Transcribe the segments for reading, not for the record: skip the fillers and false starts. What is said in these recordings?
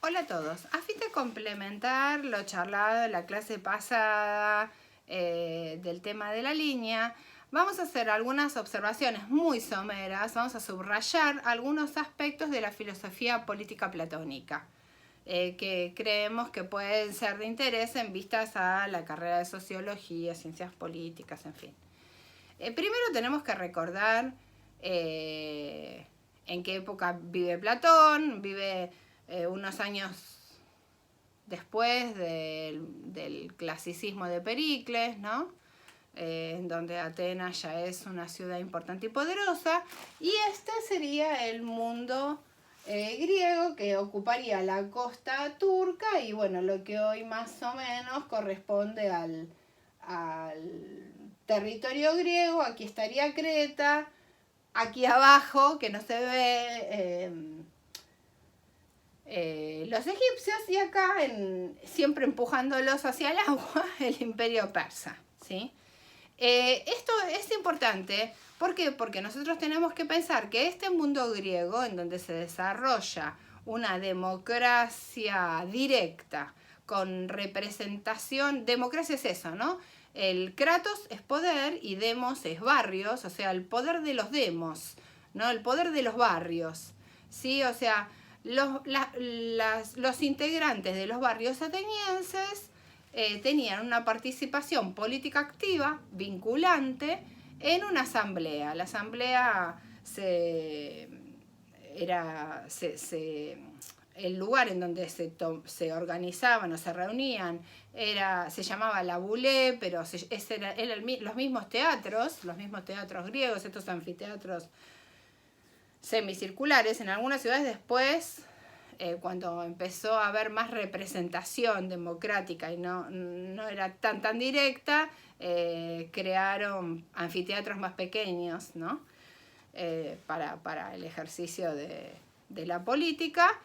Hola a todos. A fin de complementar lo charlado en la clase pasada del tema de la línea, vamos a hacer algunas observaciones muy someras, vamos a subrayar algunos aspectos de la filosofía política platónica que creemos que pueden ser de interés en vistas a la carrera de sociología, ciencias políticas, en fin. Primero tenemos que recordar en qué época vive Platón, vive unos años después del clasicismo de Pericles, ¿no? En donde Atenas ya es una ciudad importante y poderosa, y este sería el mundo griego que ocuparía la costa turca y bueno, lo que hoy más o menos corresponde al territorio griego. Aquí estaría Creta, aquí abajo, que no se ve, los egipcios, y acá, siempre empujándolos hacia el agua, el imperio persa, ¿sí? Esto es importante, ¿por qué? Porque nosotros tenemos que pensar que este mundo griego, en donde se desarrolla una democracia directa, con representación, democracia es eso, ¿no? El kratos es poder y demos es barrios, o sea, el poder de los demos, ¿no? El poder de los barrios, ¿sí? O sea, los integrantes de los barrios atenienses tenían una participación política activa, vinculante, en una asamblea. La asamblea el lugar en donde se organizaban o se reunían se llamaba la Boulé, pero eran los mismos teatros griegos, estos anfiteatros semicirculares. En algunas ciudades después, cuando empezó a haber más representación democrática y no era tan directa, crearon anfiteatros más pequeños, ¿no? Para el ejercicio de la política.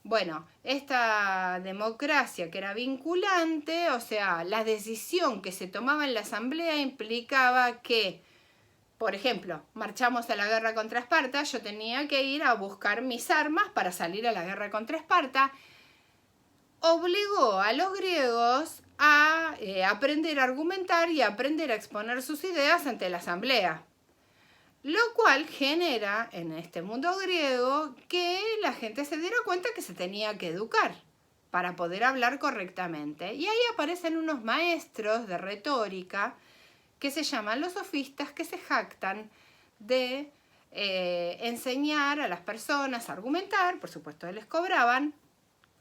Bueno, esta democracia que era vinculante, o sea, la decisión que se tomaba en la asamblea implicaba que, por ejemplo, marchamos a la guerra contra Esparta, yo tenía que ir a buscar mis armas para salir a la guerra contra Esparta. Obligó a los griegos a aprender a argumentar y a aprender a exponer sus ideas ante la asamblea. Lo cual genera en este mundo griego que la gente se diera cuenta que se tenía que educar para poder hablar correctamente. Y ahí aparecen unos maestros de retórica que se llaman los sofistas, que se jactan de enseñar a las personas a argumentar. Por supuesto, les cobraban,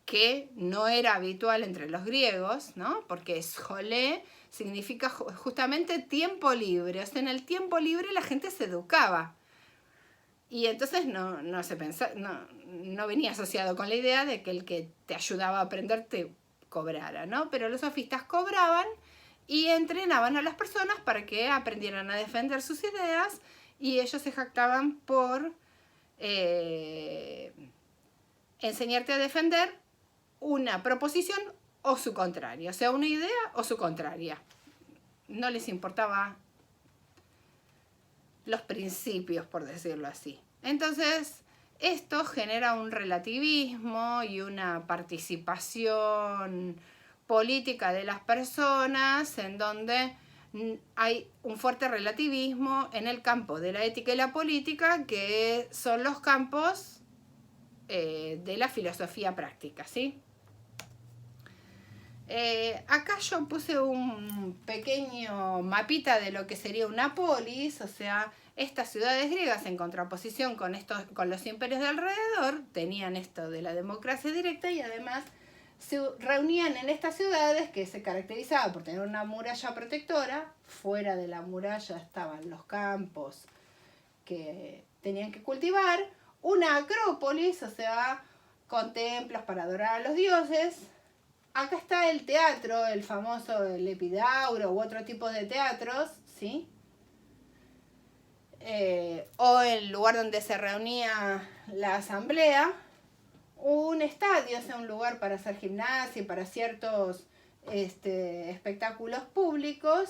que no era habitual entre los griegos, ¿no? Porque scholé significa justamente tiempo libre. O sea, en el tiempo libre la gente se educaba. Y entonces no venía asociado con la idea de que el que te ayudaba a aprender te cobrara, ¿no? Pero los sofistas cobraban y entrenaban a las personas para que aprendieran a defender sus ideas, y ellos se jactaban por enseñarte a defender una proposición o su contraria, o sea, una idea o su contraria. No les importaba los principios, por decirlo así. Entonces, esto genera un relativismo y una participación política de las personas en donde hay un fuerte relativismo en el campo de la ética y la política, que son los campos de la filosofía práctica, ¿sí? Acá yo puse un pequeño mapita de lo que sería una polis, o sea, estas ciudades griegas en contraposición con los imperios de alrededor tenían esto de la democracia directa, y además se reunían en estas ciudades que se caracterizaban por tener una muralla protectora. Fuera de la muralla estaban los campos que tenían que cultivar, una acrópolis, o sea, con templos para adorar a los dioses. Acá está el teatro, el famoso el Epidauro u otro tipo de teatros, ¿sí? O el lugar donde se reunía la asamblea. Un estadio, o sea, un lugar para hacer gimnasia y para ciertos espectáculos públicos.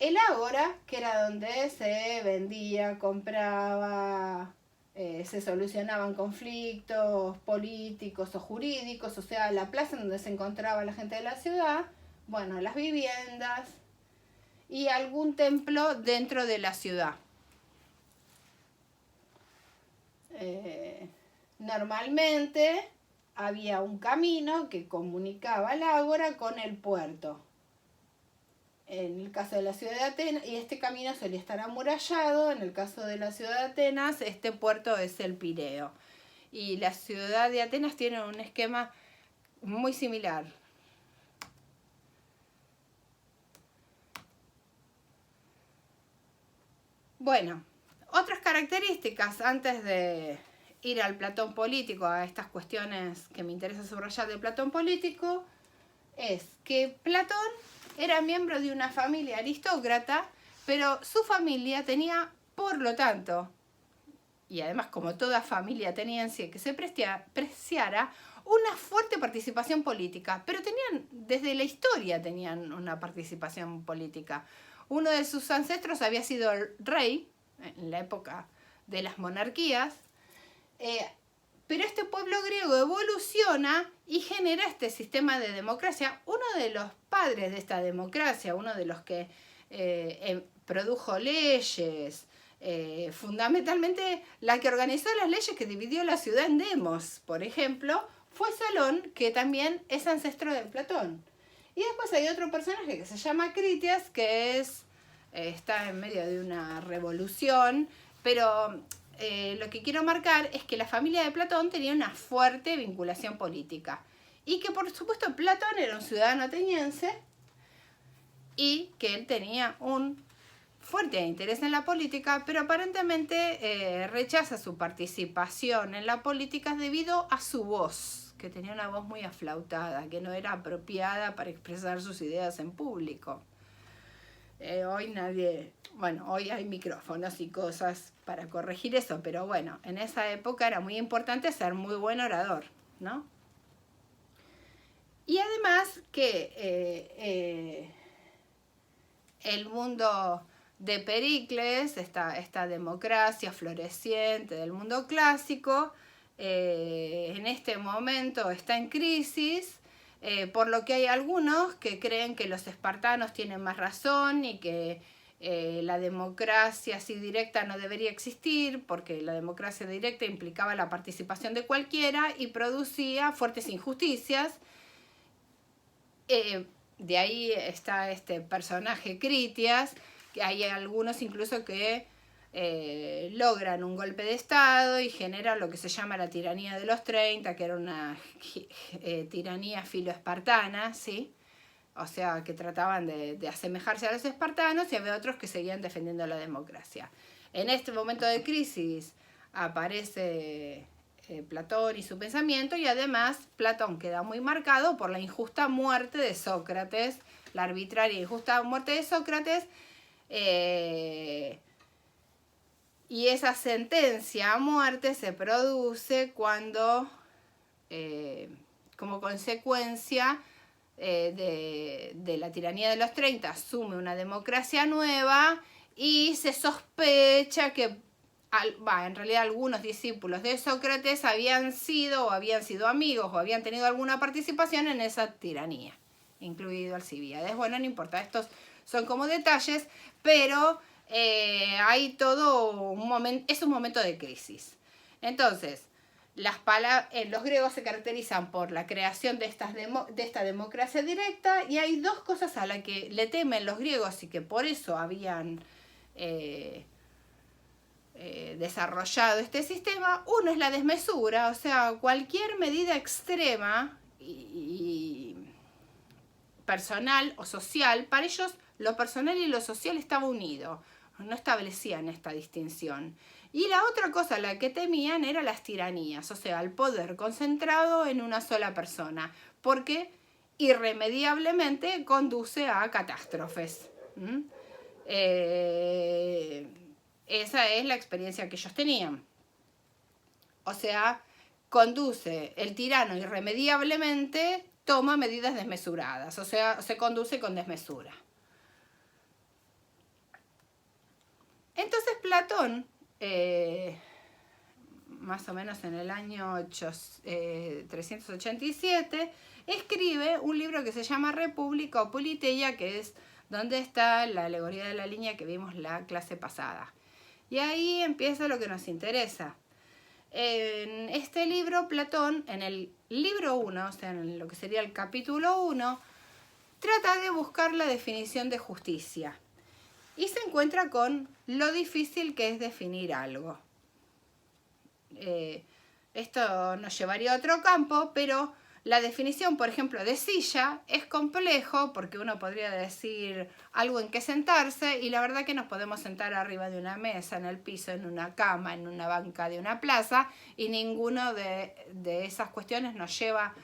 El ágora, que era donde se vendía, compraba, se solucionaban conflictos políticos o jurídicos, o sea, la plaza en donde se encontraba la gente de la ciudad, bueno, las viviendas y algún templo dentro de la ciudad. Normalmente había un camino que comunicaba el ágora con el puerto. En el caso de la ciudad de Atenas, y este camino solía estar amurallado, en el caso de la ciudad de Atenas, este puerto es el Pireo. Y la ciudad de Atenas tiene un esquema muy similar. Bueno, otras características antes de ir al Platón político, a estas cuestiones que me interesa subrayar de Platón político, es que Platón era miembro de una familia aristócrata, pero su familia tenía, por lo tanto, y además como toda familia ateniense que se preciara, una fuerte participación política, pero desde la historia tenían una participación política. Uno de sus ancestros había sido el rey, en la época de las monarquías, pero este pueblo griego evoluciona y genera este sistema de democracia. Uno de los padres de esta democracia, uno de los que produjo leyes, fundamentalmente la que organizó las leyes que dividió la ciudad en demos, por ejemplo, fue Solón, que también es ancestro de Platón. Y después hay otro personaje que se llama Critias, que está en medio de una revolución, pero lo que quiero marcar es que la familia de Platón tenía una fuerte vinculación política y que por supuesto Platón era un ciudadano ateniense y que él tenía un fuerte interés en la política, pero aparentemente rechaza su participación en la política debido a su voz, que tenía una voz muy aflautada, que no era apropiada para expresar sus ideas en público. Hoy hay micrófonos y cosas para corregir eso, pero bueno, en esa época era muy importante ser muy buen orador, ¿no? Y además que el mundo de Pericles, esta democracia floreciente del mundo clásico, en este momento está en crisis, por lo que hay algunos que creen que los espartanos tienen más razón y que la democracia así directa no debería existir, porque la democracia directa implicaba la participación de cualquiera y producía fuertes injusticias. De ahí está este personaje Critias, que hay algunos incluso que logran un golpe de estado y generan lo que se llama la tiranía de los 30, que era una tiranía filoespartana, ¿sí? O sea, que trataban de asemejarse a los espartanos, y había otros que seguían defendiendo la democracia. En este momento de crisis aparece Platón y su pensamiento, y además Platón queda muy marcado por la injusta muerte de Sócrates, la arbitraria e injusta muerte de Sócrates, y esa sentencia a muerte se produce cuando, como consecuencia de la tiranía de los 30, asume una democracia nueva y se sospecha que en realidad algunos discípulos de Sócrates habían sido amigos o habían tenido alguna participación en esa tiranía, incluido Alcibíades. Bueno, no importa, estos son como detalles, pero hay todo un momento, es un momento de crisis. Entonces, los griegos se caracterizan por la creación de esta democracia directa, y hay dos cosas a las que le temen los griegos y que por eso habían desarrollado este sistema. Uno es la desmesura, o sea, cualquier medida extrema y personal o social, para ellos lo personal y lo social estaba unido, no establecían esta distinción. Y la otra cosa a la que temían era las tiranías, o sea, el poder concentrado en una sola persona, porque irremediablemente conduce a catástrofes. Esa es la experiencia que ellos tenían. O sea, el tirano irremediablemente toma medidas desmesuradas, o sea, se conduce con desmesura. Entonces Platón más o menos en el año 387, escribe un libro que se llama República o Politeia, que es donde está la alegoría de la línea que vimos la clase pasada. Y ahí empieza lo que nos interesa. En este libro, Platón, en el libro 1, o sea, en lo que sería el capítulo 1, trata de buscar la definición de justicia. Y se encuentra con lo difícil que es definir algo. Esto nos llevaría a otro campo, pero la definición, por ejemplo, de silla es complejo porque uno podría decir algo en que sentarse y la verdad que nos podemos sentar arriba de una mesa, en el piso, en una cama, en una banca de una plaza y ninguno de esas cuestiones nos lleva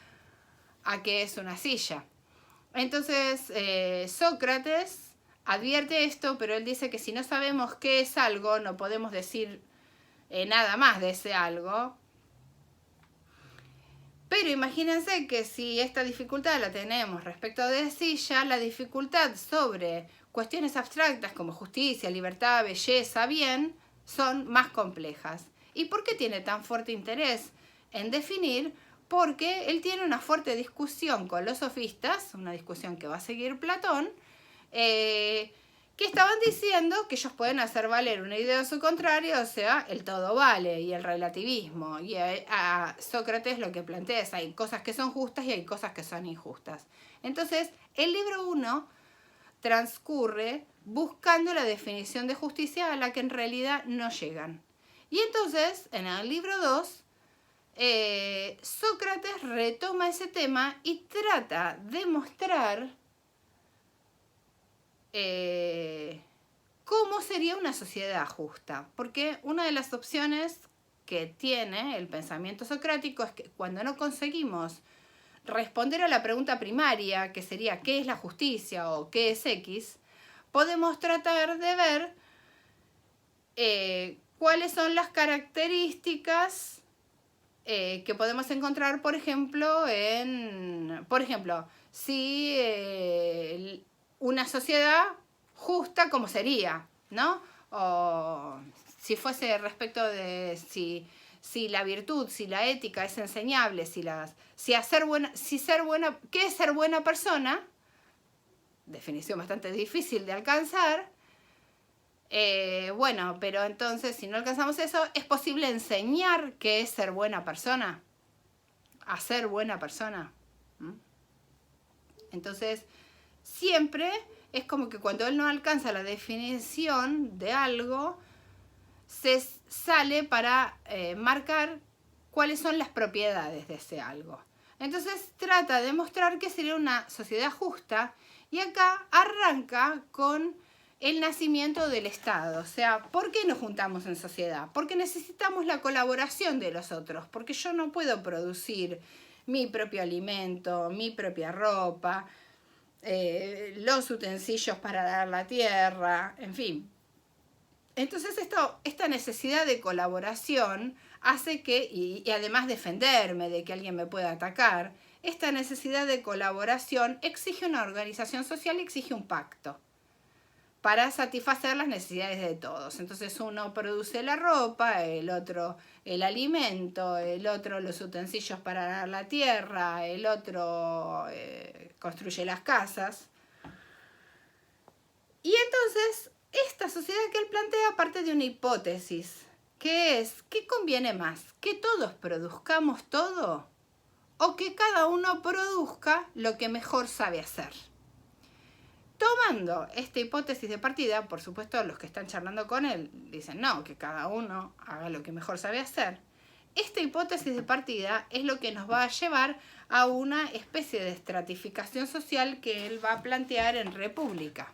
a qué es una silla. Entonces, Sócrates advierte esto, pero él dice que si no sabemos qué es algo, no podemos decir nada más de ese algo. Pero imagínense que si esta dificultad la tenemos respecto de silla, la dificultad sobre cuestiones abstractas como justicia, libertad, belleza, bien, son más complejas. ¿Y por qué tiene tan fuerte interés en definir? Porque él tiene una fuerte discusión con los sofistas, una discusión que va a seguir Platón, que estaban diciendo que ellos pueden hacer valer una idea o su contrario, o sea, el todo vale y el relativismo. Y a Sócrates lo que plantea es hay cosas que son justas y hay cosas que son injustas. Entonces, el libro 1 transcurre buscando la definición de justicia a la que en realidad no llegan. Y entonces, en el libro 2, Sócrates retoma ese tema y trata de mostrar cómo sería una sociedad justa. Porque una de las opciones que tiene el pensamiento socrático es que cuando no conseguimos responder a la pregunta primaria, que sería ¿qué es la justicia? O ¿qué es X? Podemos tratar de ver cuáles son las características que podemos encontrar, por ejemplo, si una sociedad justa, ¿cómo sería? ¿No? O si fuese respecto de si la virtud, si la ética es enseñable, ¿qué es ser buena persona? Definición bastante difícil de alcanzar. Bueno, pero entonces si no alcanzamos eso, ¿es posible enseñar qué es ser buena persona? A ser buena persona. Entonces, siempre es como que cuando él no alcanza la definición de algo, se sale para marcar cuáles son las propiedades de ese algo. Entonces trata de mostrar que sería una sociedad justa y acá arranca con el nacimiento del Estado. O sea, ¿por qué nos juntamos en sociedad? Porque necesitamos la colaboración de los otros, porque yo no puedo producir mi propio alimento, mi propia ropa, los utensilios para dar la tierra, en fin. Entonces esta necesidad de colaboración hace que, y además defenderme de que alguien me pueda atacar, esta necesidad de colaboración exige una organización social y exige un pacto para satisfacer las necesidades de todos. Entonces uno produce la ropa, el otro el alimento, el otro los utensilios para dar la tierra, el otro construye las casas. Y entonces esta sociedad que él plantea parte de una hipótesis, que es, ¿qué conviene más? ¿Que todos produzcamos todo? ¿O que cada uno produzca lo que mejor sabe hacer? Tomando esta hipótesis de partida, por supuesto los que están charlando con él dicen no, que cada uno haga lo que mejor sabe hacer. Esta hipótesis de partida es lo que nos va a llevar a una especie de estratificación social que él va a plantear en República.